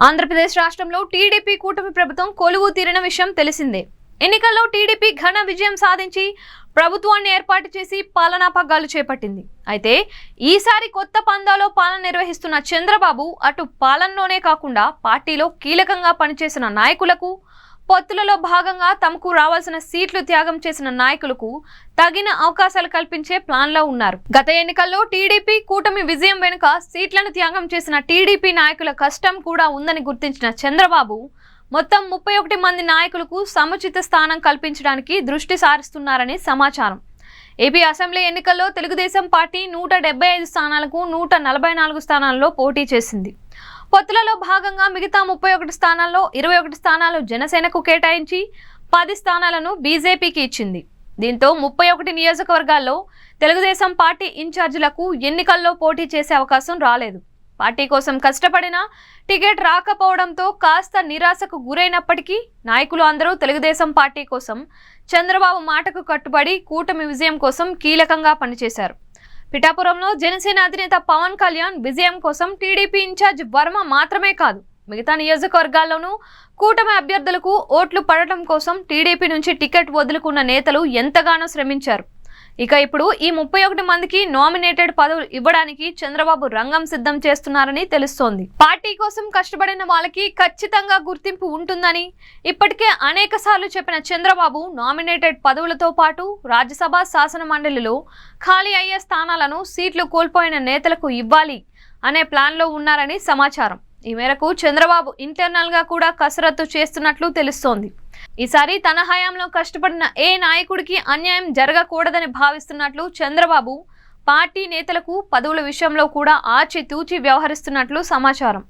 ఆంధ్రప్రదేశ్ రాష్ట్రంలో టీడీపీ కూటమి ప్రభుత్వం కొలువు తీరిన విషయం తెలిసిందే. ఎన్నికల్లో టీడీపీ ఘన విజయం సాధించి ప్రభుత్వాన్ని ఏర్పాటు చేసి పాలనా పగ్గాలు చేపట్టింది. అయితే ఈసారి కొత్త పందాలో పాలన నిర్వహిస్తున్న చంద్రబాబు అటు పాలనలోనే కాకుండా పార్టీలో కీలకంగా పనిచేసిన నాయకులకు, పొత్తులలో భాగంగా తమకు రావాల్సిన సీట్లు త్యాగం చేసిన నాయకులకు తగిన అవకాశాలు కల్పించే ప్లాన్లో ఉన్నారు. గత ఎన్నికల్లో టీడీపీ కూటమి విజయం వెనుక సీట్లను త్యాగం చేసిన టీడీపీ నాయకుల కష్టం కూడా ఉందని గుర్తించిన చంద్రబాబు మొత్తం 31 మంది నాయకులకు సముచిత స్థానం కల్పించడానికి దృష్టి సారిస్తున్నారని సమాచారం. ఏపీ అసెంబ్లీ ఎన్నికల్లో తెలుగుదేశం పార్టీ 175 స్థానాలకు 144 స్థానాల్లో పోటీ చేసింది. పొత్తులలో భాగంగా మిగతా 31 స్థానాల్లో 21 స్థానాలు జనసేనకు కేటాయించి 10 స్థానాలను బీజేపీకి ఇచ్చింది. దీంతో 31 నియోజకవర్గాల్లో తెలుగుదేశం పార్టీ ఇన్ఛార్జీలకు ఎన్నికల్లో పోటీ చేసే అవకాశం రాలేదు. పార్టీ కోసం కష్టపడినా టికెట్ రాకపోవడంతో కాస్త నిరాశకు గురైనప్పటికీ నాయకులు అందరూ తెలుగుదేశం పార్టీ కోసం చంద్రబాబు మాటకు కట్టుబడి కూటమి విజయం కోసం కీలకంగా పనిచేశారు. పిఠాపురంలో జనసేన అధినేత పవన్ కళ్యాణ్ విజయం కోసం టీడీపీ ఇన్ఛార్జ్ వర్మ మాత్రమే కాదు, మిగతా నియోజకవర్గాల్లోనూ కూటమి అభ్యర్థులకు ఓట్లు పడటం కోసం టీడీపీ నుంచి టికెట్ వదులుకున్న నేతలు ఎంతగానో శ్రమించారు. ఇక ఇప్పుడు ఈ 31 మందికి నామినేటెడ్ పదవులు ఇవ్వడానికి చంద్రబాబు రంగం సిద్ధం చేస్తున్నారని తెలుస్తోంది. పార్టీ కోసం కష్టపడిన వాళ్ళకి ఖచ్చితంగా గుర్తింపు ఉంటుందని ఇప్పటికే అనేక సార్లు చెప్పిన చంద్రబాబు నామినేటెడ్ పదవులతో పాటు రాజ్యసభ, శాసన మండలిలో ఖాళీ అయ్యే స్థానాలను సీట్లు కోల్పోయిన నేతలకు ఇవ్వాలి అనే ప్లాన్లో ఉన్నారని సమాచారం. ఈ మేరకు చంద్రబాబు ఇంటర్నల్ గా కూడా కసరత్తు చేస్తున్నట్లు తెలుస్తోంది. ఈసారి తన హయాంలో కష్టపడిన ఏ నాయకుడికి అన్యాయం జరగకూడదని భావిస్తున్నట్లు చంద్రబాబు పార్టీ నేతలకు పదవుల విషయంలో కూడా ఆచితూచి వ్యవహరిస్తున్నట్లు సమాచారం.